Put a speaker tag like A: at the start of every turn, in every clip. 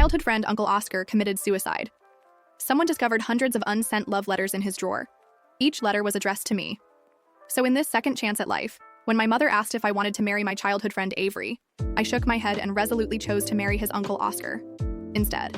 A: childhood friend, Uncle Oscar, committed suicide. Someone discovered hundreds of unsent love letters in his drawer. Each letter was addressed to me. So in this second chance at life, when my mother asked if I wanted to marry my childhood friend Avery, I shook my head and resolutely chose to marry his uncle Oscar instead.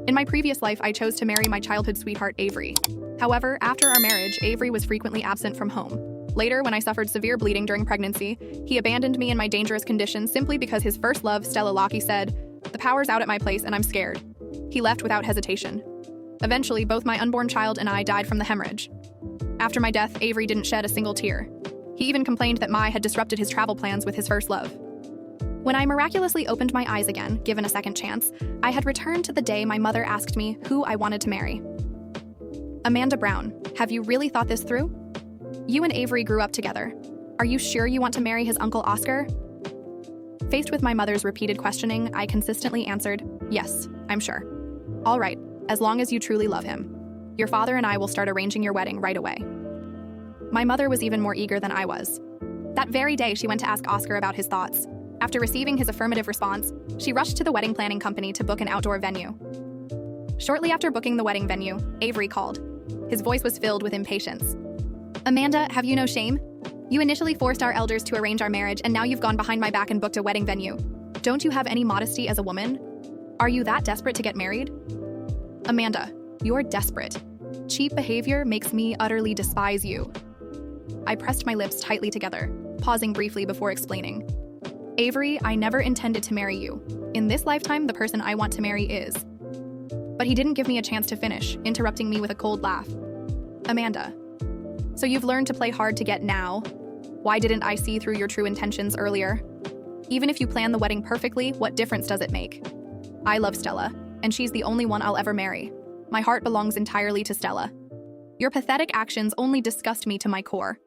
A: In my previous life, I chose to marry my childhood sweetheart Avery. However, after our marriage, Avery was frequently absent from home. Later, when I suffered severe bleeding during pregnancy, he abandoned me in my dangerous condition simply because his first love, Stella Locke, said, "The power's out at my place and I'm scared." He left without hesitation. Eventually, both my unborn child and I died from the hemorrhage. After my death, Avery didn't shed a single tear. He even complained that Mai had disrupted his travel plans with his first love. When I miraculously opened my eyes again, given a second chance, I had returned to the day my mother asked me who I wanted to marry. Amanda Brown, have you really thought this through? You and Avery grew up together. Are you sure you want to marry his uncle Oscar? Faced with my mother's repeated questioning, I consistently answered, yes, I'm sure. All right, as long as you truly love him. Your father and I will start arranging your wedding right away. My mother was even more eager than I was. That very day, she went to ask Oscar about his thoughts. After receiving his affirmative response, she rushed to the wedding planning company to book an outdoor venue. Shortly after booking the wedding venue, Avery called. His voice was filled with impatience. Amanda, have you no shame? You initially forced our elders to arrange our marriage, and now you've gone behind my back and booked a wedding venue. Don't you have any modesty as a woman? Are you that desperate to get married? Amanda, you're desperate. Cheap behavior makes me utterly despise you. I pressed my lips tightly together, pausing briefly before explaining. Avery, I never intended to marry you. In this lifetime, the person I want to marry is. But he didn't give me a chance to finish, interrupting me with a cold laugh. Amanda, so you've learned to play hard to get now? Why didn't I see through your true intentions earlier? Even if you plan the wedding perfectly, what difference does it make? I love Stella, and she's the only one I'll ever marry. My heart belongs entirely to Stella. Your pathetic actions only disgust me to my core.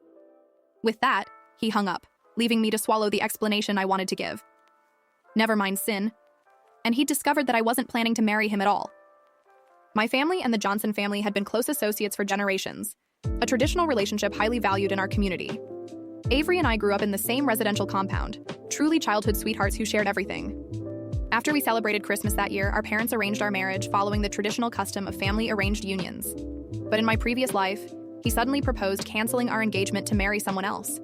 A: With that, he hung up, leaving me to swallow the explanation I wanted to give. Never mind sin. And he'd discovered that I wasn't planning to marry him at all. My family and the Johnson family had been close associates for generations, a traditional relationship highly valued in our community. Avery and I grew up in the same residential compound, truly childhood sweethearts who shared everything. After we celebrated Christmas that year, our parents arranged our marriage following the traditional custom of family-arranged unions. But in my previous life, he suddenly proposed canceling our engagement to marry someone else.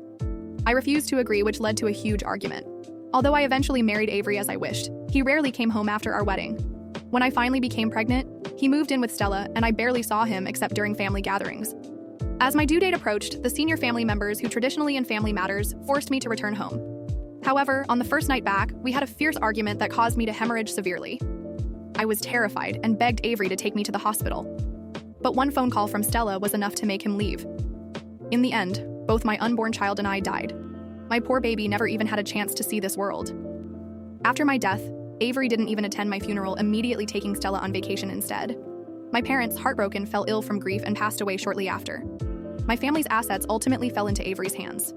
A: I refused to agree, which led to a huge argument. Although I eventually married Avery as I wished, he rarely came home after our wedding. When I finally became pregnant, he moved in with Stella, and I barely saw him except during family gatherings. As my due date approached, the senior family members who traditionally in family matters forced me to return home. However, on the first night back, we had a fierce argument that caused me to hemorrhage severely. I was terrified and begged Avery to take me to the hospital. But one phone call from Stella was enough to make him leave. In the end, both my unborn child and I died. My poor baby never even had a chance to see this world. After my death, Avery didn't even attend my funeral, immediately taking Stella on vacation instead. My parents, heartbroken, fell ill from grief and passed away shortly after. My family's assets ultimately fell into Avery's hands,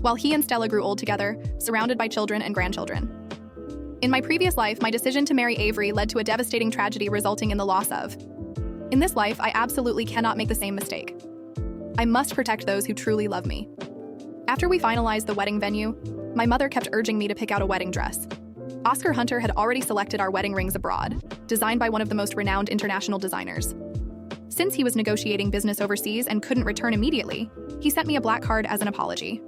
A: while he and Stella grew old together, surrounded by children and grandchildren. In my previous life, my decision to marry Avery led to a devastating tragedy resulting in the loss of. In this life, I absolutely cannot make the same mistake. I must protect those who truly love me. After we finalized the wedding venue, my mother kept urging me to pick out a wedding dress. Oscar Hunter had already selected our wedding rings abroad, designed by one of the most renowned international designers. Since he was negotiating business overseas and couldn't return immediately, he sent me a black card as an apology.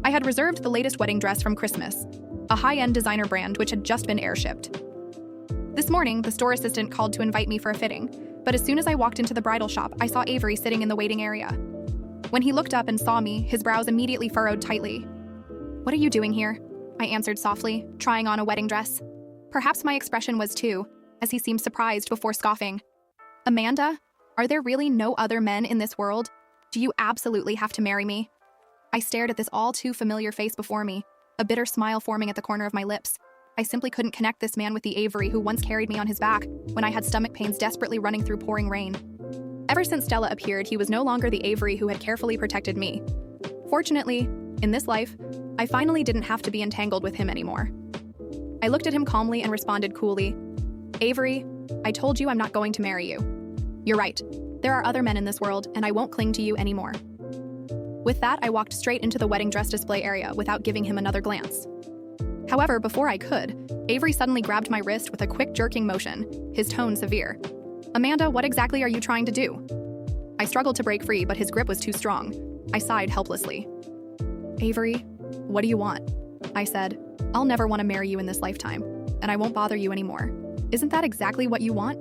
A: I had reserved the latest wedding dress from Christmas, a high-end designer brand which had just been air-shipped. This morning, the store assistant called to invite me for a fitting, but as soon as I walked into the bridal shop, I saw Avery sitting in the waiting area. When he looked up and saw me, his brows immediately furrowed tightly. "What are you doing here?" I answered softly, trying on a wedding dress. Perhaps my expression was too, as he seemed surprised before scoffing. "Amanda, are there really no other men in this world? Do you absolutely have to marry me?" I stared at this all too familiar face before me, a bitter smile forming at the corner of my lips. I simply couldn't connect this man with the Avery who once carried me on his back when I had stomach pains desperately running through pouring rain. Ever since Stella appeared, he was no longer the Avery who had carefully protected me. Fortunately, in this life, I finally didn't have to be entangled with him anymore. I looked at him calmly and responded coolly, "Avery, I told you I'm not going to marry you. You're right. There are other men in this world, and I won't cling to you anymore." With that, I walked straight into the wedding dress display area without giving him another glance. However, before I could, Avery suddenly grabbed my wrist with a quick jerking motion, his tone severe. "Amanda, what exactly are you trying to do?" I struggled to break free, but his grip was too strong. I sighed helplessly. "Avery, what do you want?" I said. "I'll never want to marry you in this lifetime, and I won't bother you anymore. Isn't that exactly what you want?"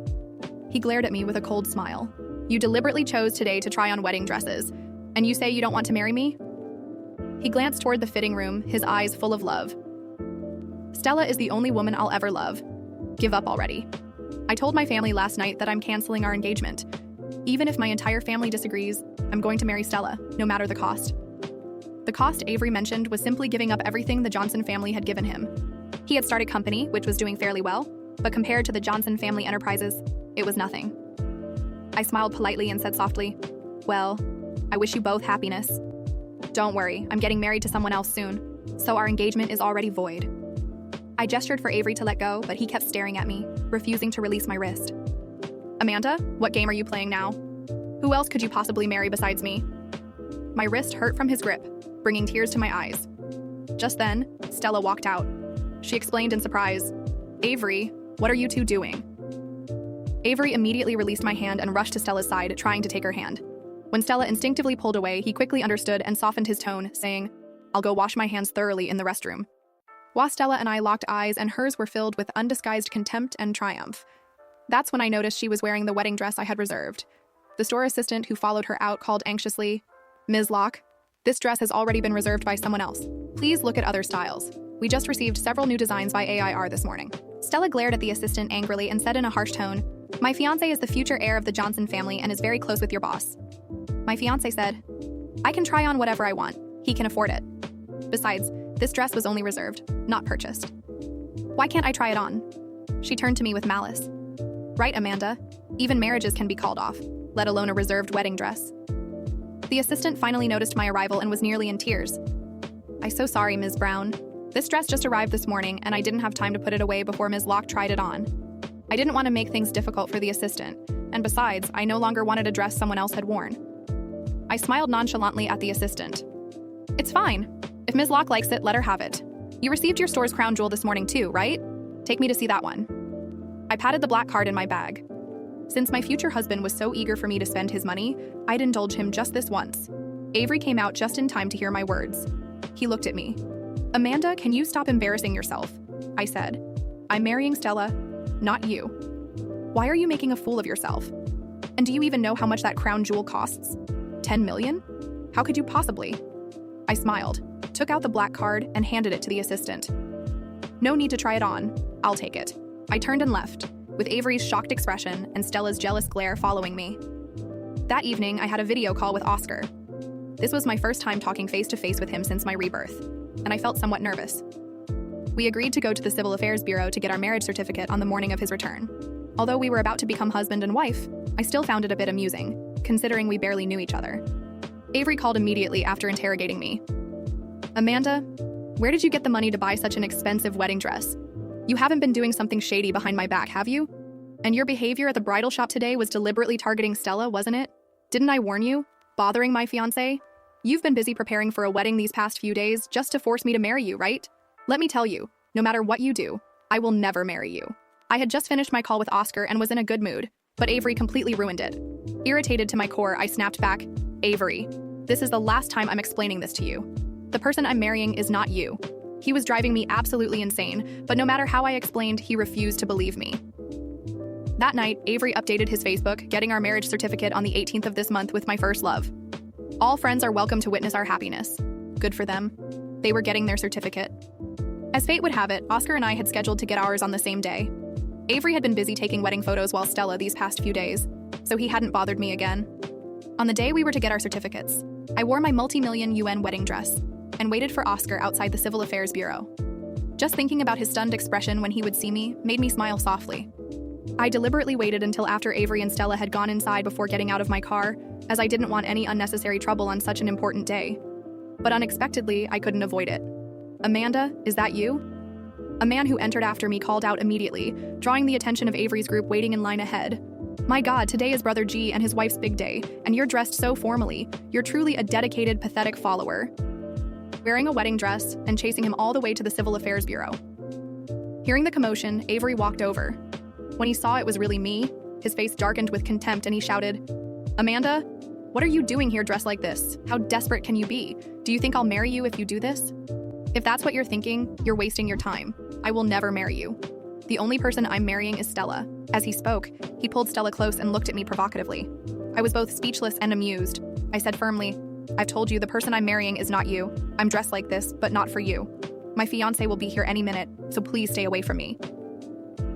A: He glared at me with a cold smile. "You deliberately chose today to try on wedding dresses, and you say you don't want to marry me?" He glanced toward the fitting room, his eyes full of love. "Stella is the only woman I'll ever love. Give up already. I told my family last night that I'm canceling our engagement. Even if my entire family disagrees, I'm going to marry Stella, no matter the cost." The cost Avery mentioned was simply giving up everything the Johnson family had given him. He had started a company, which was doing fairly well, but compared to the Johnson family enterprises, it was nothing. I smiled politely and said softly, "Well, I wish you both happiness. Don't worry, I'm getting married to someone else soon, so our engagement is already void." I gestured for Avery to let go, but he kept staring at me, refusing to release my wrist. "Amanda, what game are you playing now? Who else could you possibly marry besides me?" My wrist hurt from his grip, bringing tears to my eyes. Just then, Stella walked out. She explained in surprise, "Avery, what are you two doing?" Avery immediately released my hand and rushed to Stella's side, trying to take her hand. When Stella instinctively pulled away, he quickly understood and softened his tone, saying, "I'll go wash my hands thoroughly in the restroom." While Stella and I locked eyes, and hers were filled with undisguised contempt and triumph. That's when I noticed she was wearing the wedding dress I had reserved. The store assistant who followed her out called anxiously, "Ms. Locke, this dress has already been reserved by someone else. Please look at other styles. We just received several new designs by AIR this morning." Stella glared at the assistant angrily and said in a harsh tone, "My fiancé is the future heir of the Johnson family and is very close with your boss." My fiancé said, "I can try on whatever I want. He can afford it. Besides, this dress was only reserved, not purchased. Why can't I try it on?" She turned to me with malice. "Right, Amanda. Even marriages can be called off, let alone a reserved wedding dress." The assistant finally noticed my arrival and was nearly in tears. "I'm so sorry, Ms. Brown. This dress just arrived this morning, and I didn't have time to put it away before Ms. Locke tried it on. I didn't want to make things difficult for the assistant, and besides, I no longer wanted a dress someone else had worn." I smiled nonchalantly at the assistant. "It's fine. If Ms. Locke likes it, let her have it. You received your store's crown jewel this morning too, right? Take me to see that one." I patted the black card in my bag. Since my future husband was so eager for me to spend his money, I'd indulge him just this once. Avery came out just in time to hear my words. He looked at me. "Amanda, can you stop embarrassing yourself?" I said. "I'm marrying Stella, not you. Why are you making a fool of yourself? And do you even know how much that crown jewel costs? 10 million? How could you possibly?" I smiled, took out the black card, and handed it to the assistant. "No need to try it on. I'll take it." I turned and left, with Avery's shocked expression and Stella's jealous glare following me. That evening, I had a video call with Oscar. This was my first time talking face-to-face with him since my rebirth, and I felt somewhat nervous. We agreed to go to the Civil Affairs Bureau to get our marriage certificate on the morning of his return. Although we were about to become husband and wife, I still found it a bit amusing, considering we barely knew each other. Avery called immediately after interrogating me. "Amanda, where did you get the money to buy such an expensive wedding dress? You haven't been doing something shady behind my back, have you? And your behavior at the bridal shop today was deliberately targeting Stella, wasn't it? Didn't I warn you? Bothering my fiancé? You've been busy preparing for a wedding these past few days just to force me to marry you, right? Let me tell you, no matter what you do, I will never marry you." I had just finished my call with Oscar and was in a good mood, but Avery completely ruined it. Irritated to my core, I snapped back, "Avery, this is the last time I'm explaining this to you. The person I'm marrying is not you." He was driving me absolutely insane, but no matter how I explained, he refused to believe me. That night, Avery updated his Facebook, getting our marriage certificate on the 18th of this month with my first love. All friends are welcome to witness our happiness. Good for them. They were getting their certificate. As fate would have it, Oscar and I had scheduled to get ours on the same day. Avery had been busy taking wedding photos while Stella these past few days, so he hadn't bothered me again. On the day we were to get our certificates, I wore my multi-million UN wedding dress and waited for Oscar outside the Civil Affairs Bureau. Just thinking about his stunned expression when he would see me made me smile softly. I deliberately waited until after Avery and Stella had gone inside before getting out of my car, as I didn't want any unnecessary trouble on such an important day. But unexpectedly, I couldn't avoid it. "Amanda, is that you?" A man who entered after me called out immediately, drawing the attention of Avery's group waiting in line ahead. "My God, today is Brother G and his wife's big day, and you're dressed so formally. You're truly a dedicated, pathetic follower." Wearing a wedding dress and chasing him all the way to the Civil Affairs Bureau. Hearing the commotion, Avery walked over. When he saw it was really me, his face darkened with contempt and he shouted, "Amanda, what are you doing here dressed like this? How desperate can you be? Do you think I'll marry you if you do this? If that's what you're thinking, you're wasting your time. I will never marry you. The only person I'm marrying is Stella." As he spoke, he pulled Stella close and looked at me provocatively. I was both speechless and amused. I said firmly, "I've told you the person I'm marrying is not you. I'm dressed like this, but not for you. My fiancé will be here any minute, so please stay away from me."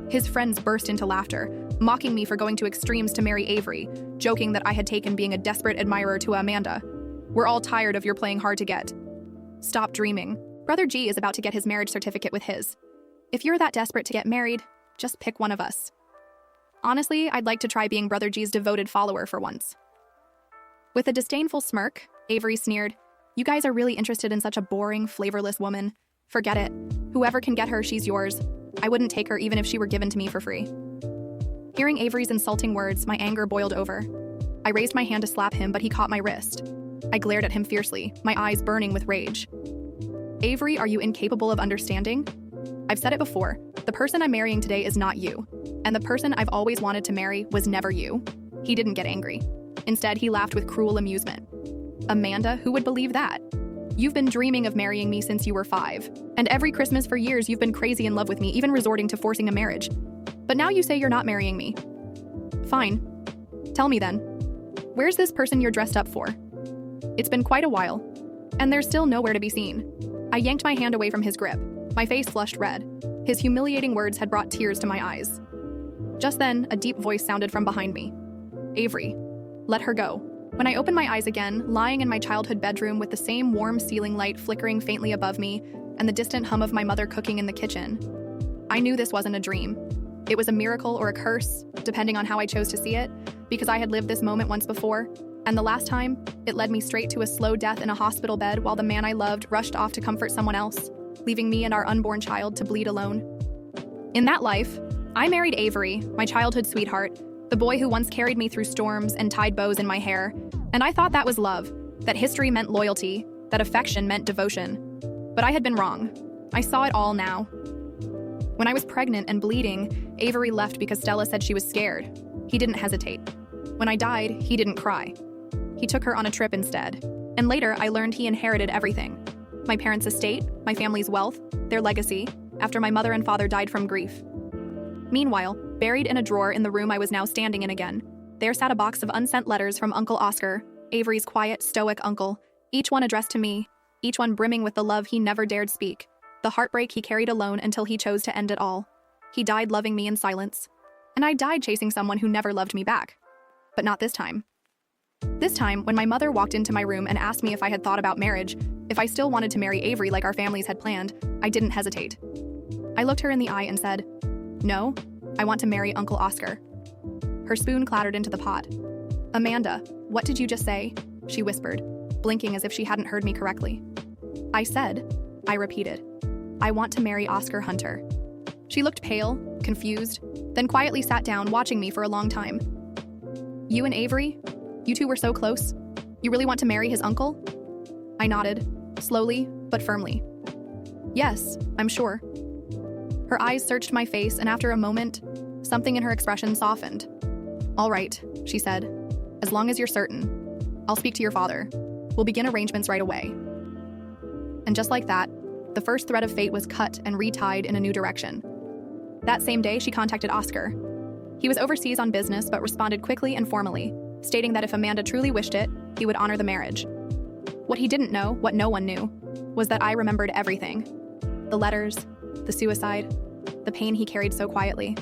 A: His friends burst into laughter, mocking me for going to extremes to marry Avery, joking that I had taken being a desperate admirer to Amanda. "We're all tired of your playing hard to get. Stop dreaming. Brother G is about to get his marriage certificate with his. If you're that desperate to get married, just pick one of us. Honestly, I'd like to try being Brother G's devoted follower for once." With a disdainful smirk, Avery sneered, "You guys are really interested in such a boring, flavorless woman. Forget it. Whoever can get her, she's yours. I wouldn't take her even if she were given to me for free." Hearing Avery's insulting words, my anger boiled over. I raised my hand to slap him, but he caught my wrist. I glared at him fiercely, my eyes burning with rage. "Avery, are you incapable of understanding? I've said it before, the person I'm marrying today is not you, and the person I've always wanted to marry was never you." He didn't get angry. Instead, he laughed with cruel amusement. "Amanda, who would believe that? You've been dreaming of marrying me since you were 5, and every Christmas for years you've been crazy in love with me, even resorting to forcing a marriage. But now you say you're not marrying me. Fine. Tell me then, where's this person you're dressed up for? It's been quite a while, and there's still nowhere to be seen." I yanked my hand away from his grip. My face flushed red. His humiliating words had brought tears to my eyes. Just then, a deep voice sounded from behind me. "Avery, let her go." When I opened my eyes again, lying in my childhood bedroom with the same warm ceiling light flickering faintly above me and the distant hum of my mother cooking in the kitchen, I knew this wasn't a dream. It was a miracle or a curse, depending on how I chose to see it, because I had lived this moment once before, and the last time, it led me straight to a slow death in a hospital bed while the man I loved rushed off to comfort someone else, leaving me and our unborn child to bleed alone. In that life, I married Avery, my childhood sweetheart, the boy who once carried me through storms and tied bows in my hair, and I thought that was love, that history meant loyalty, that affection meant devotion. But I had been wrong. I saw it all now. When I was pregnant and bleeding, Avery left because Stella said she was scared. He didn't hesitate. When I died, he didn't cry. He took her on a trip instead. And later, I learned he inherited everything. My parents' estate, my family's wealth, their legacy, after my mother and father died from grief. Meanwhile, buried in a drawer in the room I was now standing in again, there sat a box of unsent letters from Uncle Oscar, Avery's quiet, stoic uncle, each one addressed to me, each one brimming with the love he never dared speak, the heartbreak he carried alone until he chose to end it all. He died loving me in silence. And I died chasing someone who never loved me back. But not this time. This time, when my mother walked into my room and asked me if I had thought about marriage, if I still wanted to marry Avery like our families had planned, I didn't hesitate. I looked her in the eye and said, "No, I want to marry Uncle Oscar." Her spoon clattered into the pot. "Amanda, what did you just say?" she whispered, blinking as if she hadn't heard me correctly. I repeated, "I want to marry Oscar Hunter." She looked pale, confused, then quietly sat down, watching me for a long time. "You and Avery? You two were so close? You really want to marry his uncle?" I nodded, slowly but firmly. "Yes, I'm sure." Her eyes searched my face, and after a moment, something in her expression softened. "All right," she said. "As long as you're certain. I'll speak to your father. We'll begin arrangements right away." And just like that, the first thread of fate was cut and retied in a new direction. That same day, she contacted Oscar. He was overseas on business but responded quickly and formally, stating that if Amanda truly wished it, he would honor the marriage. What he didn't know, what no one knew, was that I remembered everything. The letters, the suicide, the pain he carried so quietly.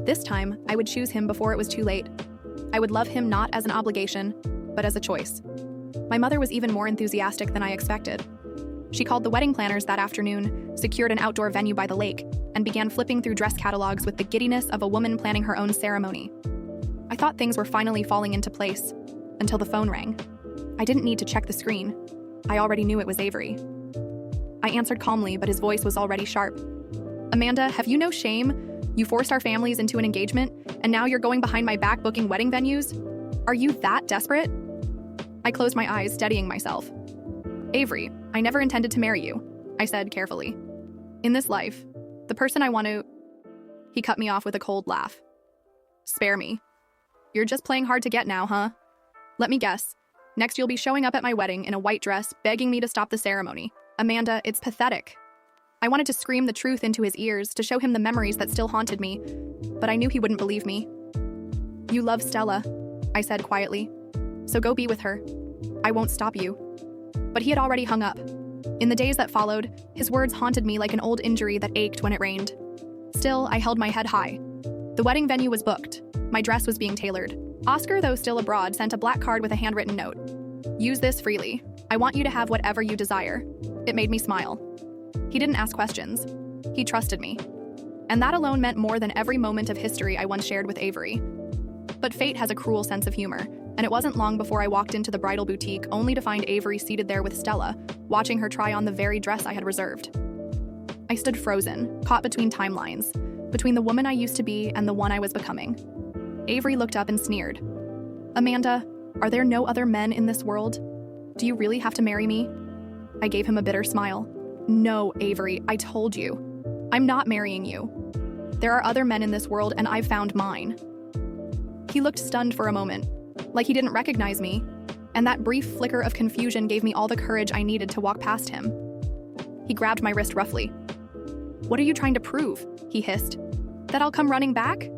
A: This time, I would choose him before it was too late. I would love him not as an obligation, but as a choice. My mother was even more enthusiastic than I expected. She called the wedding planners that afternoon, secured an outdoor venue by the lake, and began flipping through dress catalogs with the giddiness of a woman planning her own ceremony. I thought things were finally falling into place, until the phone rang. I didn't need to check the screen. I already knew it was Avery. I answered calmly, but his voice was already sharp. "Amanda, have you no shame? You forced our families into an engagement, and now you're going behind my back booking wedding venues? Are you that desperate?" I closed my eyes, steadying myself. "Avery, I never intended to marry you," I said carefully. "In this life, The person I want to... He cut me off with a cold laugh. Spare me. You're just playing hard to get now, huh? Let me guess. Next you'll be showing up at my wedding in a white dress, begging me to stop the ceremony. Amanda, it's pathetic. I wanted to scream the truth into his ears to show him the memories that still haunted me, but I knew he wouldn't believe me. You love Stella, I said quietly. So go be with her. I won't stop you. But he had already hung up. In the days that followed, his words haunted me like an old injury that ached when it rained. Still, I held my head high. The wedding venue was booked. My dress was being tailored. Oscar, though still abroad, sent a black card with a handwritten note. Use this freely. I want you to have whatever you desire. It made me smile. He didn't ask questions. He trusted me. And that alone meant more than every moment of history I once shared with Avery. But fate has a cruel sense of humor, and it wasn't long before I walked into the bridal boutique only to find Avery seated there with Stella, watching her try on the very dress I had reserved. I stood frozen, caught between timelines, between the woman I used to be and the one I was becoming. Avery looked up and sneered. Amanda, are there no other men in this world? Do you really have to marry me? I gave him a bitter smile. No, Avery, I told you. I'm not marrying you. There are other men in this world and I've found mine. He looked stunned for a moment, like he didn't recognize me, and that brief flicker of confusion gave me all the courage I needed to walk past him. He grabbed my wrist roughly. What are you trying to prove? He hissed. That I'll come running back?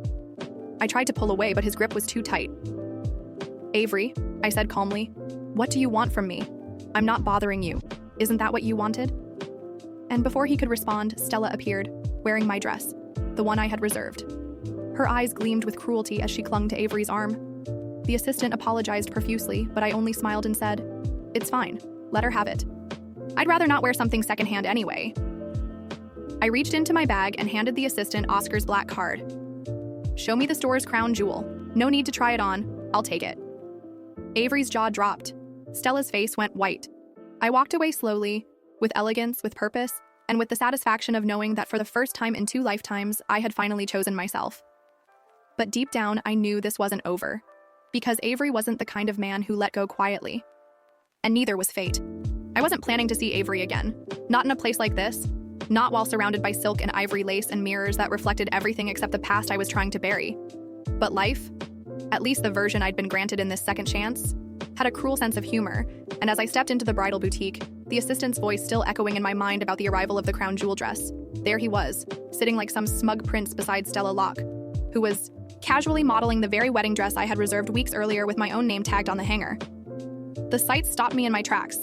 A: I tried to pull away, but his grip was too tight. Avery, I said calmly, what do you want from me? I'm not bothering you. Isn't that what you wanted? And before he could respond, Stella appeared, wearing my dress, the one I had reserved. Her eyes gleamed with cruelty as she clung to Avery's arm. The assistant apologized profusely, but I only smiled and said, It's fine. Let her have it. I'd rather not wear something secondhand anyway. I reached into my bag and handed the assistant Oscar's black card. Show me the store's crown jewel. No need to try it on. I'll take it. Avery's jaw dropped. Stella's face went white. I walked away slowly, with elegance, with purpose, and with the satisfaction of knowing that for the first time in 2 lifetimes, I had finally chosen myself. But deep down, I knew this wasn't over, because Avery wasn't the kind of man who let go quietly. And neither was fate. I wasn't planning to see Avery again. Not in a place like this. Not while surrounded by silk and ivory lace and mirrors that reflected everything except the past I was trying to bury. But life, at least the version I'd been granted in this second chance, had a cruel sense of humor, and as I stepped into the bridal boutique, the assistant's voice still echoing in my mind about the arrival of the crown jewel dress, there he was, sitting like some smug prince beside Stella Locke, who was casually modeling the very wedding dress I had reserved weeks earlier with my own name tagged on the hanger. The sight stopped me in my tracks.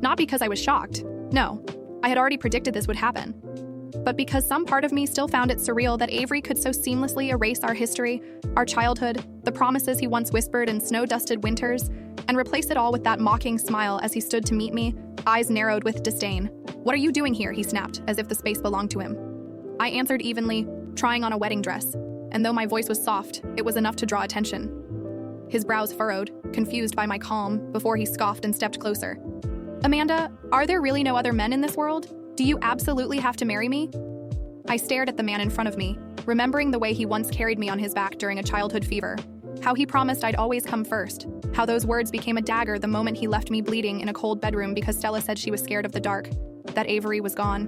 A: Not because I was shocked. No, I had already predicted this would happen. But because some part of me still found it surreal that Avery could so seamlessly erase our history, our childhood, the promises he once whispered in snow-dusted winters, and replace it all with that mocking smile as he stood to meet me, eyes narrowed with disdain. What are you doing here? He snapped, as if the space belonged to him. I answered evenly, trying on a wedding dress, and though my voice was soft, it was enough to draw attention. His brows furrowed, confused by my calm, before he scoffed and stepped closer. Amanda, are there really no other men in this world? Do you absolutely have to marry me? I stared at the man in front of me, remembering the way he once carried me on his back during a childhood fever, how he promised I'd always come first, how those words became a dagger the moment he left me bleeding in a cold bedroom because Stella said she was scared of the dark, that Avery was gone.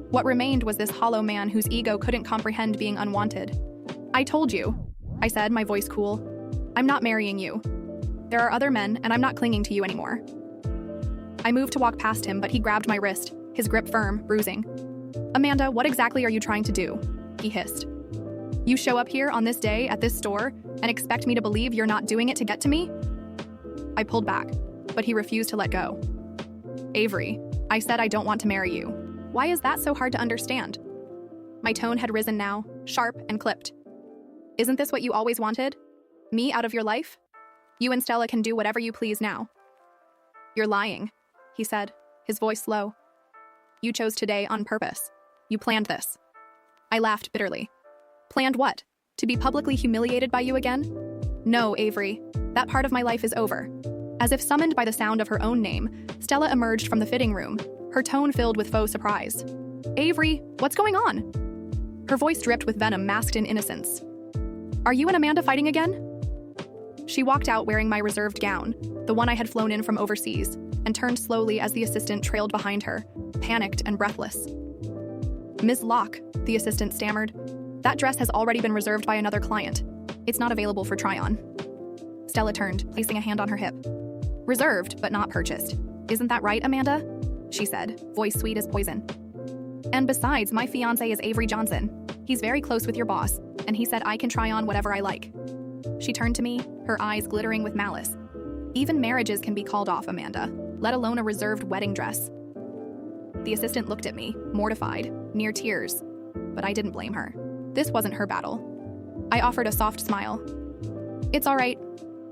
A: What remained was this hollow man whose ego couldn't comprehend being unwanted. I told you, I said, my voice cool. I'm not marrying you. There are other men, and I'm not clinging to you anymore. I moved to walk past him, but he grabbed my wrist, his grip firm, bruising. Amanda, what exactly are you trying to do? He hissed. You show up here on this day at this store and expect me to believe you're not doing it to get to me? I pulled back, but he refused to let go. Avery, I said I don't want to marry you. Why is that so hard to understand? My tone had risen now, sharp and clipped. Isn't this what you always wanted? Me out of your life? You and Stella can do whatever you please now. You're lying, he said, his voice low. You chose today on purpose. You planned this. I laughed bitterly. Planned what? To be publicly humiliated by you again? No, Avery. That part of my life is over. As if summoned by the sound of her own name, Stella emerged from the fitting room, her tone filled with faux surprise. Avery, what's going on? Her voice dripped with venom masked in innocence. Are you and Amanda fighting again? She walked out wearing my reserved gown, the one I had flown in from overseas, and turned slowly as the assistant trailed behind her, panicked and breathless. Ms. Locke, the assistant stammered. That dress has already been reserved by another client. It's not available for try-on. Stella turned, placing a hand on her hip. Reserved, but not purchased. Isn't that right, Amanda? She said, voice sweet as poison. And besides, my fiancé is Avery Johnson. He's very close with your boss, and he said I can try on whatever I like. She turned to me, her eyes glittering with malice. Even marriages can be called off, Amanda, let alone a reserved wedding dress. The assistant looked at me, mortified, near tears, but I didn't blame her. This wasn't her battle. I offered a soft smile. It's all right.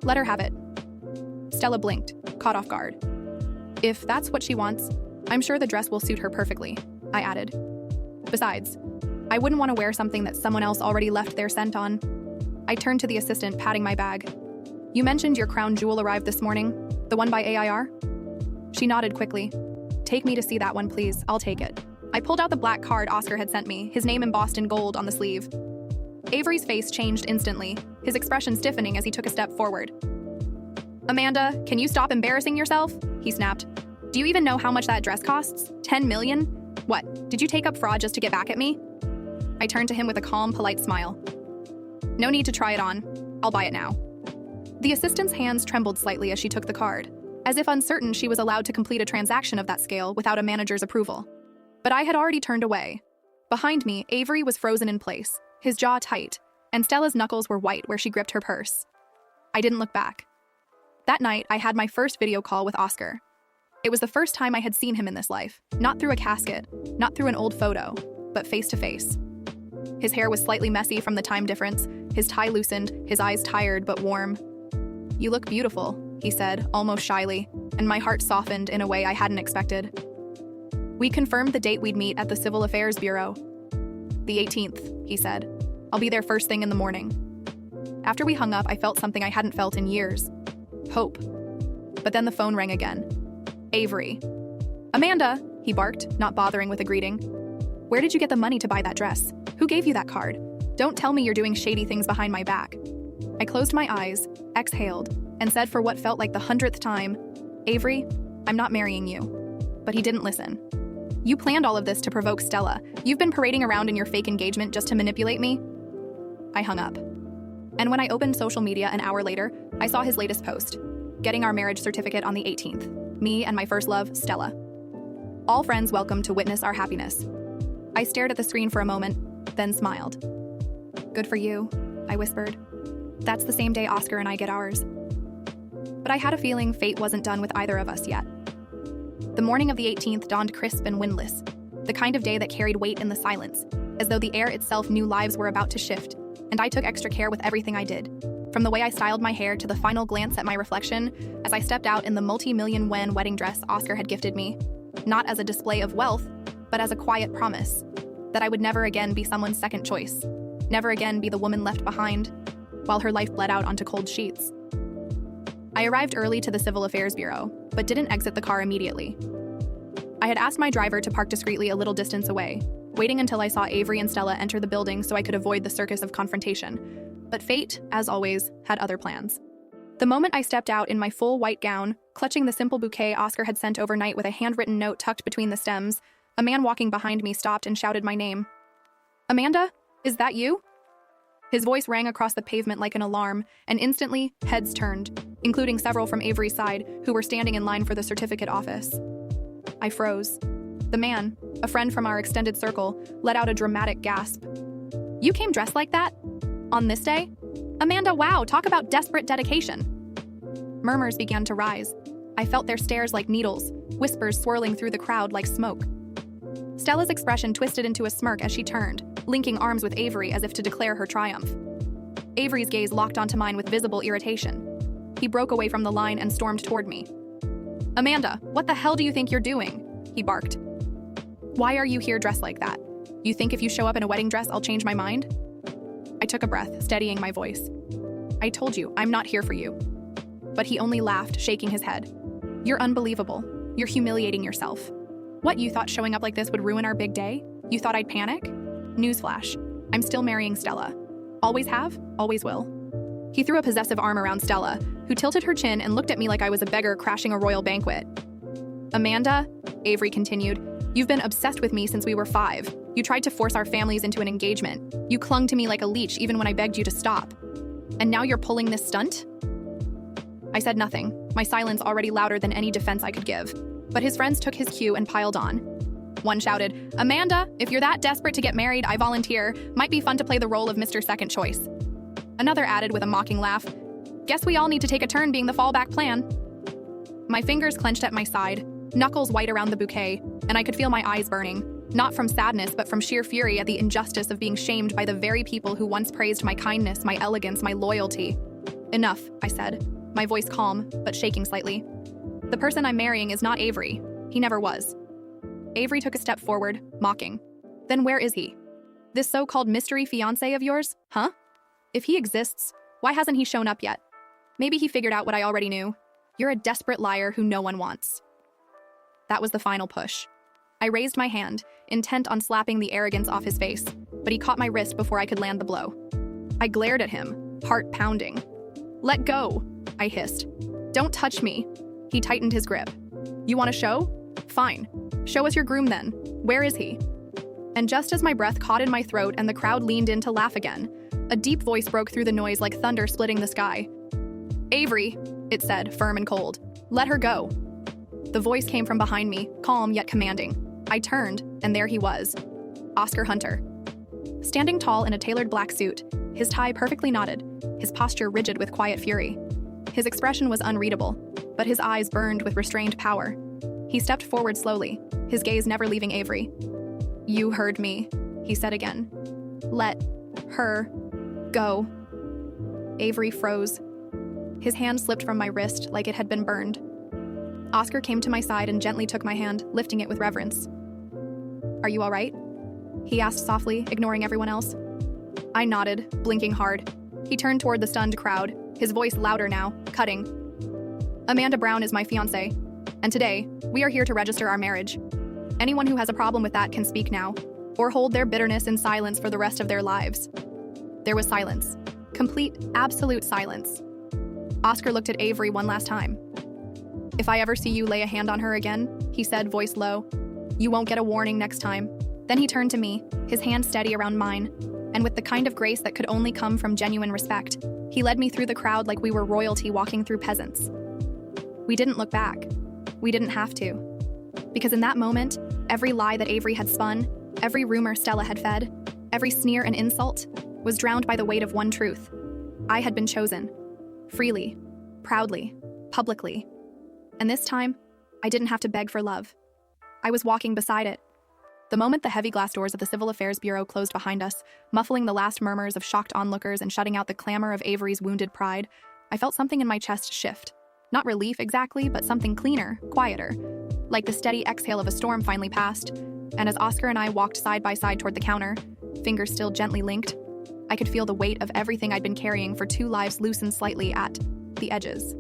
A: Let her have it. Stella blinked, caught off guard. If that's what she wants, I'm sure the dress will suit her perfectly, I added. Besides, I wouldn't want to wear something that someone else already left their scent on. I turned to the assistant, patting my bag. You mentioned your crown jewel arrived this morning, the one by AIR? She nodded quickly. Take me to see that one, please. I'll take it. I pulled out the black card Oscar had sent me, his name embossed in gold on the sleeve. Avery's face changed instantly, his expression stiffening as he took a step forward. Amanda, can you stop embarrassing yourself? He snapped. Do you even know how much that dress costs? 10 million? What, did you take up fraud just to get back at me? I turned to him with a calm, polite smile. No need to try it on. I'll buy it now. The assistant's hands trembled slightly as she took the card, as if uncertain she was allowed to complete a transaction of that scale without a manager's approval. But I had already turned away. Behind me, Avery was frozen in place, his jaw tight, and Stella's knuckles were white where she gripped her purse. I didn't look back. That night, I had my first video call with Oscar. It was the first time I had seen him in this life, not through a casket, not through an old photo, but face to face. His hair was slightly messy from the time difference, his tie loosened, his eyes tired but warm. You look beautiful, he said, almost shyly, and my heart softened in a way I hadn't expected. We confirmed the date we'd meet at the Civil Affairs Bureau. The 18th, he said. I'll be there first thing in the morning. After we hung up, I felt something I hadn't felt in years. Hope. But then the phone rang again. Avery. Amanda, he barked, not bothering with a greeting. Where did you get the money to buy that dress? Who gave you that card? Don't tell me you're doing shady things behind my back. I closed my eyes, exhaled, and said for what felt like the 100th time, Avery, I'm not marrying you. But he didn't listen. You planned all of this to provoke Stella. You've been parading around in your fake engagement just to manipulate me? I hung up. And when I opened social media an hour later, I saw his latest post, getting our marriage certificate on the 18th. Me and my first love, Stella. All friends welcome to witness our happiness. I stared at the screen for a moment, then smiled. Good for you, I whispered. That's the same day Oscar and I get ours. But I had a feeling fate wasn't done with either of us yet. The morning of the 18th dawned crisp and windless, the kind of day that carried weight in the silence, as though the air itself knew lives were about to shift, and I took extra care with everything I did. From the way I styled my hair to the final glance at my reflection as I stepped out in the multi-million yuan wedding dress Oscar had gifted me, not as a display of wealth, but as a quiet promise that I would never again be someone's second choice, never again be the woman left behind, while her life bled out onto cold sheets. I arrived early to the Civil Affairs Bureau, but didn't exit the car immediately. I had asked my driver to park discreetly a little distance away, waiting until I saw Avery and Stella enter the building so I could avoid the circus of confrontation. But fate, as always, had other plans. The moment I stepped out in my full white gown, clutching the simple bouquet Oscar had sent overnight with a handwritten note tucked between the stems, a man walking behind me stopped and shouted my name. Amanda, is that you? His voice rang across the pavement like an alarm, and instantly, heads turned, including several from Avery's side who were standing in line for the certificate office. I froze. The man, a friend from our extended circle, let out a dramatic gasp. You came dressed like that? On this day? Amanda, wow, talk about desperate dedication. Murmurs began to rise. I felt their stares like needles, whispers swirling through the crowd like smoke. Stella's expression twisted into a smirk as she turned, linking arms with Avery as if to declare her triumph. Avery's gaze locked onto mine with visible irritation. He broke away from the line and stormed toward me. Amanda, what the hell do you think you're doing? He barked. Why are you here dressed like that? You think if you show up in a wedding dress, I'll change my mind? I took a breath, steadying my voice. I told you, I'm not here for you. But he only laughed, shaking his head. You're unbelievable. You're humiliating yourself. What, you thought showing up like this would ruin our big day? You thought I'd panic? Newsflash. I'm still marrying Stella. Always have, always will. He threw a possessive arm around Stella, who tilted her chin and looked at me like I was a beggar crashing a royal banquet. Amanda, Avery continued, you've been obsessed with me since we were 5. You tried to force our families into an engagement. You clung to me like a leech even when I begged you to stop. And now you're pulling this stunt? I said nothing, my silence already louder than any defense I could give. But his friends took his cue and piled on. One shouted, "Amanda, if you're that desperate to get married, I volunteer. Might be fun to play the role of Mr. Second Choice." Another added with a mocking laugh, "Guess we all need to take a turn being the fallback plan." My fingers clenched at my side, knuckles white around the bouquet, and I could feel my eyes burning, not from sadness but from sheer fury at the injustice of being shamed by the very people who once praised my kindness, my elegance, my loyalty. "Enough," I said, my voice calm but shaking slightly. "The person I'm marrying is not Avery. He never was." Avery took a step forward, mocking. "Then where is he? This so-called mystery fiancé of yours, huh? If he exists, why hasn't he shown up yet? Maybe he figured out what I already knew. You're a desperate liar who no one wants." That was the final push. I raised my hand, intent on slapping the arrogance off his face, but he caught my wrist before I could land the blow. I glared at him, heart pounding. "Let go," I hissed. "Don't touch me." He tightened his grip. "You want a show? Fine. Show us your groom then. Where is he?" And just as my breath caught in my throat and the crowd leaned in to laugh again, a deep voice broke through the noise like thunder splitting the sky. "Avery," it said, firm and cold. "Let her go." The voice came from behind me, calm yet commanding. I turned, and there he was, Oscar Hunter. Standing tall in a tailored black suit, his tie perfectly knotted, his posture rigid with quiet fury. His expression was unreadable, but his eyes burned with restrained power. He stepped forward slowly, his gaze never leaving Avery. "You heard me," he said again. "Let her go." Avery froze. His hand slipped from my wrist like it had been burned. Oscar came to my side and gently took my hand, lifting it with reverence. "Are you all right?" he asked softly, ignoring everyone else. I nodded, blinking hard. He turned toward the stunned crowd, his voice louder now, cutting. "Amanda Brown is my fiancée, and today, we are here to register our marriage. Anyone who has a problem with that can speak now, or hold their bitterness in silence for the rest of their lives." There was silence. Complete, absolute silence. Oscar looked at Avery one last time. "If I ever see you lay a hand on her again," he said, voice low, "you won't get a warning next time." Then he turned to me, his hand steady around mine, and with the kind of grace that could only come from genuine respect, he led me through the crowd like we were royalty walking through peasants. We didn't look back. We didn't have to. Because in that moment, every lie that Avery had spun, every rumor Stella had fed, every sneer and insult, was drowned by the weight of one truth. I had been chosen. Freely, proudly, publicly. And this time, I didn't have to beg for love. I was walking beside it. The moment the heavy glass doors of the Civil Affairs Bureau closed behind us, muffling the last murmurs of shocked onlookers and shutting out the clamor of Avery's wounded pride, I felt something in my chest shift. Not relief exactly, but something cleaner, quieter, like the steady exhale of a storm finally passed. And as Oscar and I walked side by side toward the counter, fingers still gently linked, I could feel the weight of everything I'd been carrying for 2 lives loosen slightly at the edges.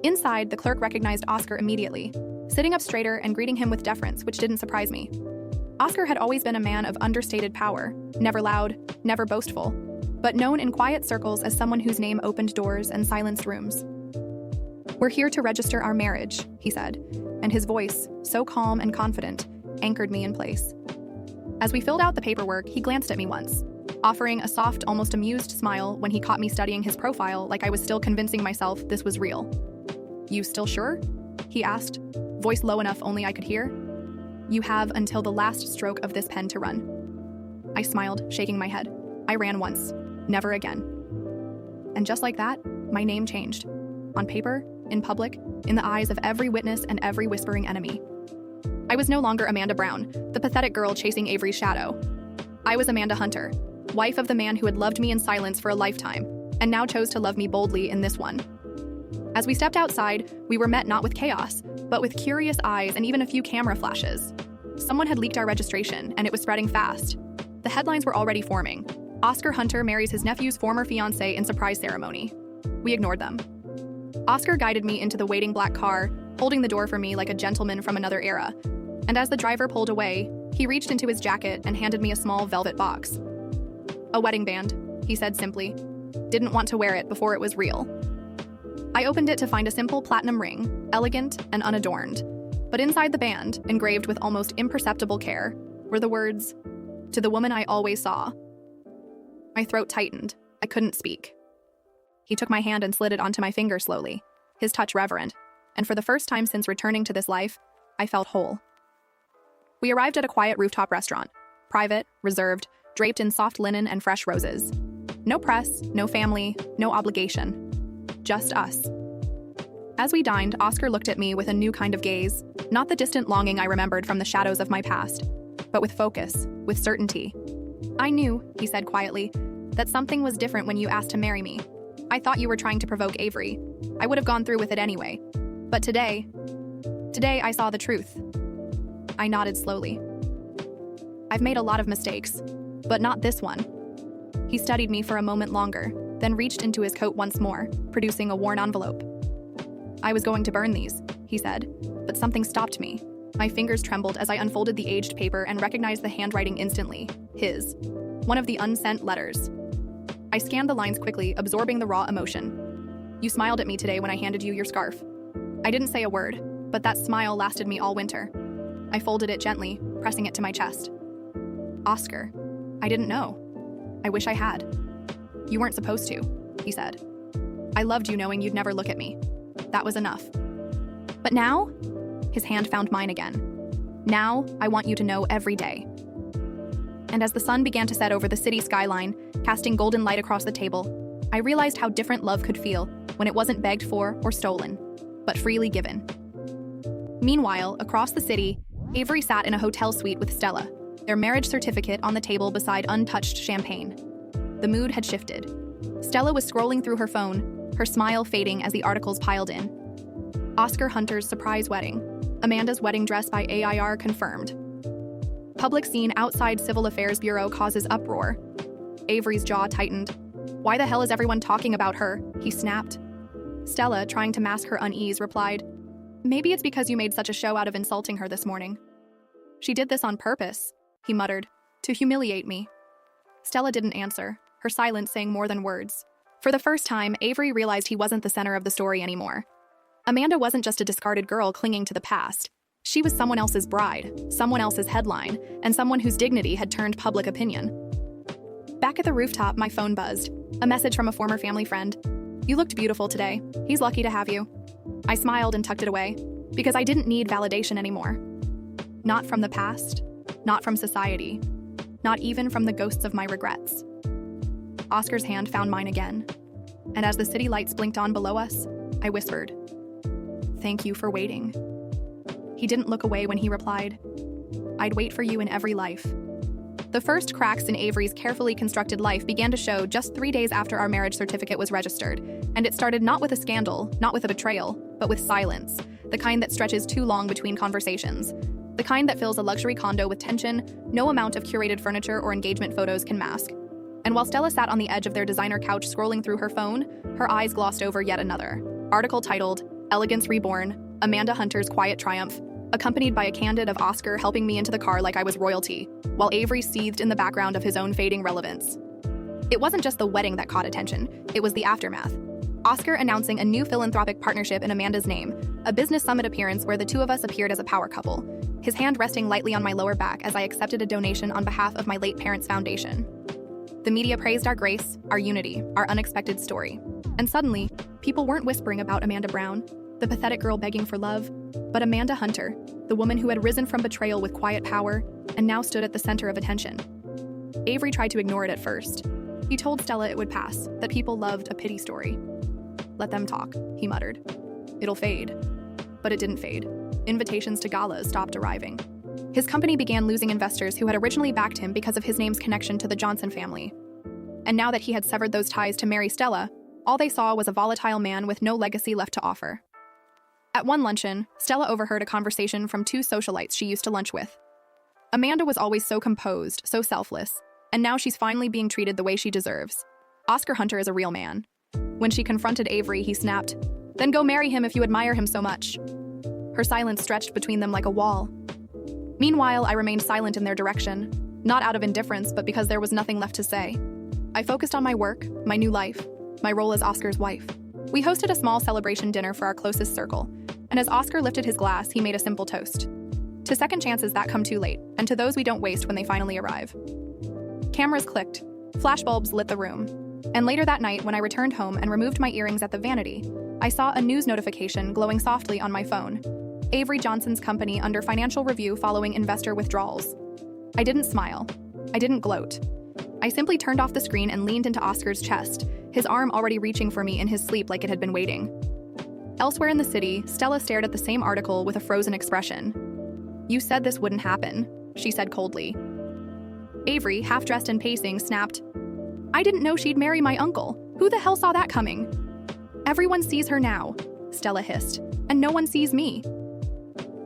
A: Inside, the clerk recognized Oscar immediately, sitting up straighter and greeting him with deference, which didn't surprise me. Oscar had always been a man of understated power, never loud, never boastful, but known in quiet circles as someone whose name opened doors and silenced rooms. "We're here to register our marriage," he said, and his voice, so calm and confident, anchored me in place. As we filled out the paperwork, he glanced at me once, offering a soft, almost amused smile when he caught me studying his profile like I was still convincing myself this was real. "You still sure?" he asked, voice low enough only I could hear. "You have until the last stroke of this pen to run." I smiled, shaking my head. I ran once, never again. And just like that, my name changed. On paper, in public, in the eyes of every witness and every whispering enemy. I was no longer Amanda Brown, the pathetic girl chasing Avery's shadow. I was Amanda Hunter, wife of the man who had loved me in silence for a lifetime, and now chose to love me boldly in this one. As we stepped outside, we were met not with chaos, but with curious eyes and even a few camera flashes. Someone had leaked our registration, and it was spreading fast. The headlines were already forming. Oscar Hunter marries his nephew's former fiancée in surprise ceremony. We ignored them. Oscar guided me into the waiting black car, holding the door for me like a gentleman from another era. And as the driver pulled away, he reached into his jacket and handed me a small velvet box. "A wedding band," he said simply. "Didn't want to wear it before it was real." I opened it to find a simple platinum ring, elegant and unadorned. But inside the band, engraved with almost imperceptible care, were were the words, "To the woman I always saw." My throat tightened. I couldn't speak. He took my hand and slid it onto my finger slowly, his touch reverent, and for the first time since returning to this life, I felt whole. We arrived at a quiet rooftop restaurant, private, reserved, draped in soft linen and fresh roses. No press, no family, no obligation. Just us. As we dined, Oscar looked at me with a new kind of gaze, not the distant longing I remembered from the shadows of my past, but with focus, with certainty. "I knew," he said quietly, "that something was different when you asked to marry me. I thought you were trying to provoke Avery. I would have gone through with it anyway. But today I saw the truth." I nodded slowly. "I've made a lot of mistakes, but not this one." He studied me for a moment longer, then reached into his coat once more, producing a worn envelope. "I was going to burn these," he said, but something stopped me. My fingers trembled as I unfolded the aged paper and recognized the handwriting instantly. His. One of the unsent letters. I scanned the lines quickly, absorbing the raw emotion. "You smiled at me today when I handed you your scarf." I didn't say a word, but that smile lasted me all winter. I folded it gently, pressing it to my chest. "Oscar, I didn't know. I wish I had." "You weren't supposed to," he said. "I loved you knowing you'd never look at me. That was enough. But now," his hand found mine again, "now I want you to know every day." And as the sun began to set over the city skyline, casting golden light across the table, I realized how different love could feel when it wasn't begged for or stolen, but freely given. Meanwhile, across the city, Avery sat in a hotel suite with Stella, their marriage certificate on the table beside untouched champagne. The mood had shifted. Stella was scrolling through her phone, her smile fading as the articles piled in. Oscar Hunter's surprise wedding. Amanda's wedding dress by AIR confirmed. Public scene outside Civil Affairs Bureau causes uproar. Avery's jaw tightened. "Why the hell is everyone talking about her?" he snapped. Stella, trying to mask her unease, replied, "Maybe it's because you made such a show out of insulting her this morning." "She did this on purpose," he muttered, "to humiliate me." Stella didn't answer, her silence saying more than words. For the first time, Avery realized he wasn't the center of the story anymore. Amanda wasn't just a discarded girl clinging to the past. She was someone else's bride, someone else's headline, and someone whose dignity had turned public opinion. Back at the rooftop, my phone buzzed. A message from a former family friend. "You looked beautiful today. He's lucky to have you." I smiled and tucked it away, because I didn't need validation anymore. Not from the past, not from society, not even from the ghosts of my regrets. Oscar's hand found mine again, and as the city lights blinked on below us, I whispered, "Thank you for waiting." He didn't look away when he replied, "I'd wait for you in every life." The first cracks in Avery's carefully constructed life began to show just 3 days after our marriage certificate was registered, and it started not with a scandal, not with a betrayal, but with silence, the kind that stretches too long between conversations, the kind that fills a luxury condo with tension no amount of curated furniture or engagement photos can mask. And while Stella sat on the edge of their designer couch scrolling through her phone, her eyes glossed over yet another article titled, "Elegance Reborn, Amanda Hunter's Quiet Triumph," accompanied by a candid of Oscar helping me into the car like I was royalty, while Avery seethed in the background of his own fading relevance. It wasn't just the wedding that caught attention, it was the aftermath. Oscar announcing a new philanthropic partnership in Amanda's name, a business summit appearance where the two of us appeared as a power couple, his hand resting lightly on my lower back as I accepted a donation on behalf of my late parents' foundation. The media praised our grace, our unity, our unexpected story. And suddenly, people weren't whispering about Amanda Brown, the pathetic girl begging for love, but Amanda Hunter, the woman who had risen from betrayal with quiet power and now stood at the center of attention. Avery tried to ignore it at first. He told Stella it would pass, that people loved a pity story. "Let them talk," he muttered. "It'll fade." But it didn't fade. Invitations to galas stopped arriving. His company began losing investors who had originally backed him because of his name's connection to the Johnson family. And now that he had severed those ties to marry Stella, all they saw was a volatile man with no legacy left to offer. At one luncheon, Stella overheard a conversation from two socialites she used to lunch with. Amanda was always so composed, so selfless, and now she's finally being treated the way she deserves. Oscar Hunter is a real man. When she confronted Avery, he snapped, "Then go marry him if you admire him so much." Her silence stretched between them like a wall. Meanwhile, I remained silent in their direction, not out of indifference, but because there was nothing left to say. I focused on my work, my new life, my role as Oscar's wife. We hosted a small celebration dinner for our closest circle, and as Oscar lifted his glass, he made a simple toast. To second chances that come too late, and to those we don't waste when they finally arrive. Cameras clicked, flashbulbs lit the room, and later that night when I returned home and removed my earrings at the vanity, I saw a news notification glowing softly on my phone. Avery Johnson's company under financial review following investor withdrawals. I didn't smile. I didn't gloat. I simply turned off the screen and leaned into Oscar's chest, his arm already reaching for me in his sleep like it had been waiting. Elsewhere in the city, Stella stared at the same article with a frozen expression. "You said this wouldn't happen," she said coldly. Avery, half-dressed and pacing, snapped, "I didn't know she'd marry my uncle. Who the hell saw that coming?" "Everyone sees her now," Stella hissed, "and no one sees me."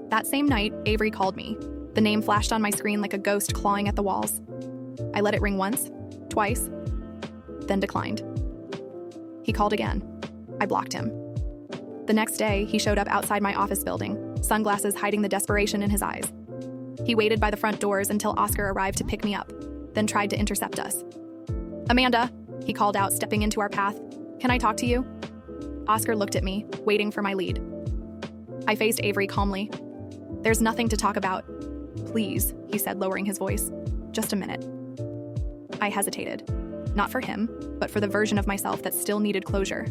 A: That same night, Avery called me. The name flashed on my screen like a ghost clawing at the walls. I let it ring once, twice, then declined. He called again. I blocked him. The next day, he showed up outside my office building, sunglasses hiding the desperation in his eyes. He waited by the front doors until Oscar arrived to pick me up, then tried to intercept us. "Amanda," he called out, stepping into our path. "Can I talk to you?" Oscar looked at me, waiting for my lead. I faced Avery calmly. "There's nothing to talk about." "Please," he said, lowering his voice. "Just a minute." I hesitated. Not for him, but for the version of myself that still needed closure.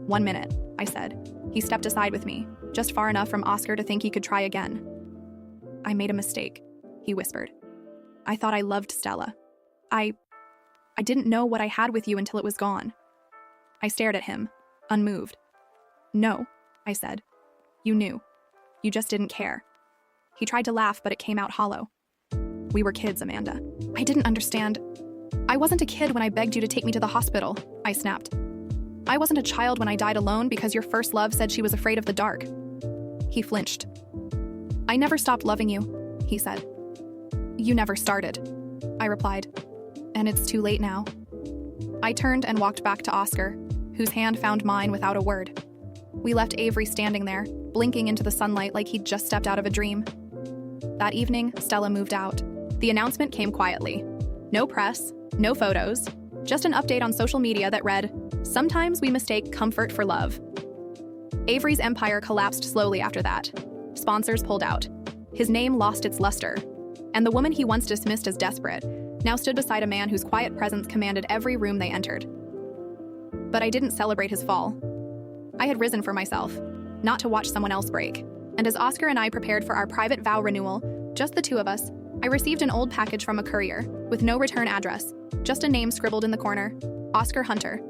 A: "1 minute," I said. He stepped aside with me, just far enough from Oscar to think he could try again. "I made a mistake," he whispered. "I thought I loved Stella. I didn't know what I had with you until it was gone." I stared at him, unmoved. "No," I said. "You knew. You just didn't care." He tried to laugh, but it came out hollow. "We were kids, Amanda. I didn't understand. I wasn't a kid when I begged you to take me to the hospital," I snapped. "I wasn't a child when I died alone because your first love said she was afraid of the dark." He flinched. "I never stopped loving you," he said. "You never started," I replied. "And it's too late now." I turned and walked back to Oscar, whose hand found mine without a word. We left Avery standing there, blinking into the sunlight like he'd just stepped out of a dream. That evening, Stella moved out. The announcement came quietly. No press, no photos, just an update on social media that read, "Sometimes we mistake comfort for love." Avery's empire collapsed slowly after that. Sponsors pulled out. His name lost its luster. And the woman he once dismissed as desperate now stood beside a man whose quiet presence commanded every room they entered. But I didn't celebrate his fall. I had risen for myself, not to watch someone else break. And as Oscar and I prepared for our private vow renewal, just the two of us, I received an old package from a courier, with no return address, just a name scribbled in the corner, Oscar Hunter.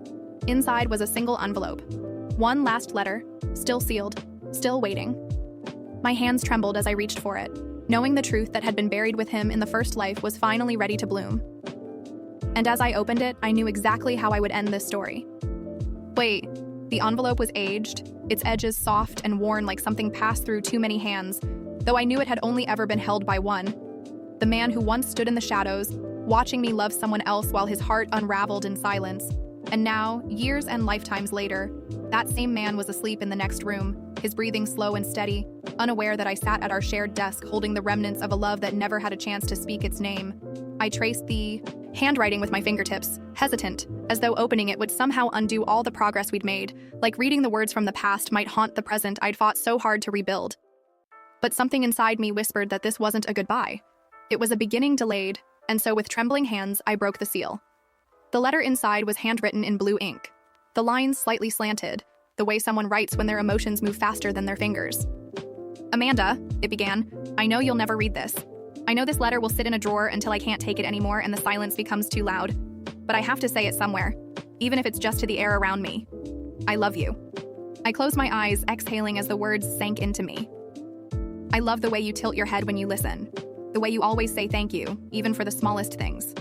A: Inside was a single envelope. One last letter, still sealed, still waiting. My hands trembled as I reached for it, knowing the truth that had been buried with him in the first life was finally ready to bloom. And as I opened it, I knew exactly how I would end this story. Wait, the envelope was aged, its edges soft and worn like something passed through too many hands, though I knew it had only ever been held by one. The man who once stood in the shadows, watching me love someone else while his heart unraveled in silence. And now, years and lifetimes later, that same man was asleep in the next room, his breathing slow and steady, unaware that I sat at our shared desk holding the remnants of a love that never had a chance to speak its name. I traced the handwriting with my fingertips, hesitant, as though opening it would somehow undo all the progress we'd made, like reading the words from the past might haunt the present I'd fought so hard to rebuild. But something inside me whispered that this wasn't a goodbye. It was a beginning delayed, and so with trembling hands, I broke the seal. The letter inside was handwritten in blue ink. The lines slightly slanted, the way someone writes when their emotions move faster than their fingers. "Amanda," it began, "I know you'll never read this. I know this letter will sit in a drawer until I can't take it anymore and the silence becomes too loud. But I have to say it somewhere, even if it's just to the air around me. I love you." I closed my eyes, exhaling as the words sank into me. "I love the way you tilt your head when you listen. The way you always say thank you, even for the smallest things.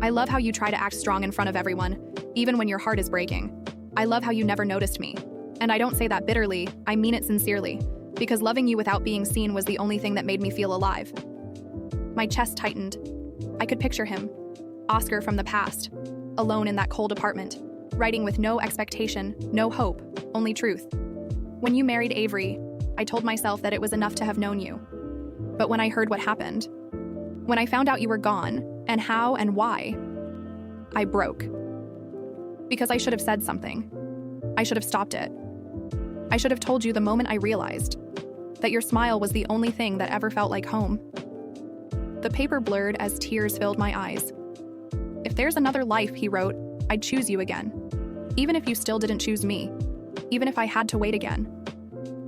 A: I love how you try to act strong in front of everyone, even when your heart is breaking. I love how you never noticed me. And I don't say that bitterly, I mean it sincerely, because loving you without being seen was the only thing that made me feel alive." My chest tightened. I could picture him, Oscar from the past, alone in that cold apartment, writing with no expectation, no hope, only truth. "When you married Avery, I told myself that it was enough to have known you. But when I heard what happened, when I found out you were gone, and how and why, I broke. Because I should have said something. I should have stopped it. I should have told you the moment I realized. that your smile was the only thing that ever felt like home. The paper blurred as tears filled my eyes. If there's another life, he wrote, I'd choose you again. Even if you still didn't choose me. Even if I had to wait again.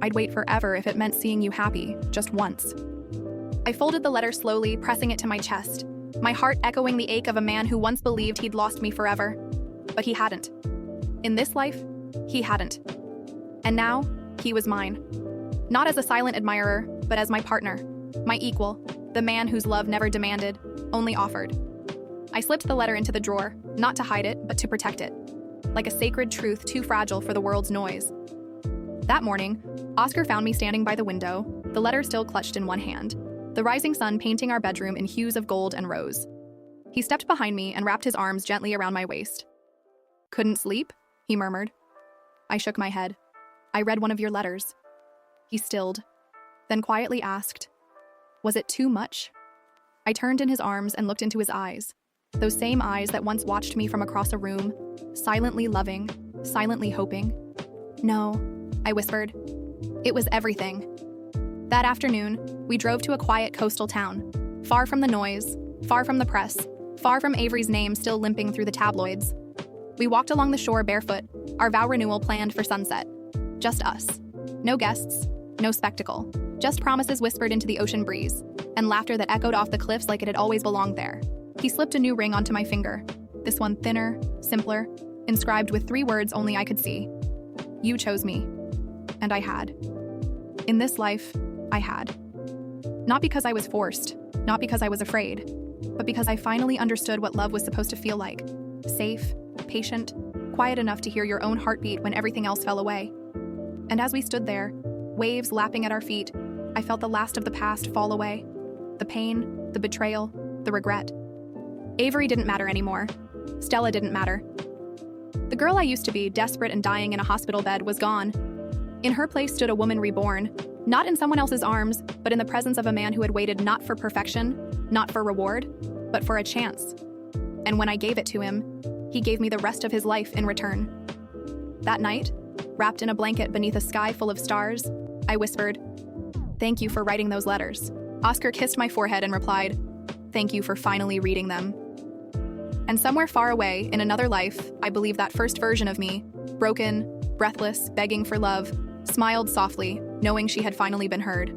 A: I'd wait forever if it meant seeing you happy, just once. I folded the letter slowly, pressing it to my chest, my heart echoing the ache of a man who once believed he'd lost me forever. But he hadn't. In this life, he hadn't. And now, he was mine. Not as a silent admirer, but as my partner, my equal, the man whose love never demanded, only offered. I slipped the letter into the drawer, not to hide it, but to protect it, like a sacred truth too fragile for the world's noise. That morning, Oscar found me standing by the window, the letter still clutched in one hand, the rising sun painting our bedroom in hues of gold and rose. He stepped behind me and wrapped his arms gently around my waist. Couldn't sleep? He murmured. I shook my head. I read one of your letters. He stilled, then quietly asked, was it too much? I turned in his arms and looked into his eyes, those same eyes that once watched me from across a room, silently loving, silently hoping. No, I whispered. It was everything. That afternoon, we drove to a quiet coastal town, far from the noise, far from the press, far from Avery's name still limping through the tabloids. We walked along the shore barefoot, our vow renewal planned for sunset. Just us. No guests, no spectacle, just promises whispered into the ocean breeze, and laughter that echoed off the cliffs like it had always belonged there. He slipped a new ring onto my finger, this one thinner, simpler, inscribed with 3 words only I could see. You chose me. And I had. In this life, I had. Not because I was forced, not because I was afraid, but because I finally understood what love was supposed to feel like. Safe, patient, quiet enough to hear your own heartbeat when everything else fell away. And as we stood there, waves lapping at our feet, I felt the last of the past fall away. The pain, the betrayal, the regret. Avery didn't matter anymore. Stella didn't matter. The girl I used to be, desperate and dying in a hospital bed, was gone. In her place stood a woman reborn, not in someone else's arms, but in the presence of a man who had waited not for perfection, not for reward, but for a chance. And when I gave it to him, he gave me the rest of his life in return. That night, wrapped in a blanket beneath a sky full of stars, I whispered, "Thank you for writing those letters." Oscar kissed my forehead and replied, "Thank you for finally reading them." And somewhere far away, in another life, I believe that first version of me, broken, breathless, begging for love, smiled softly, knowing she had finally been heard.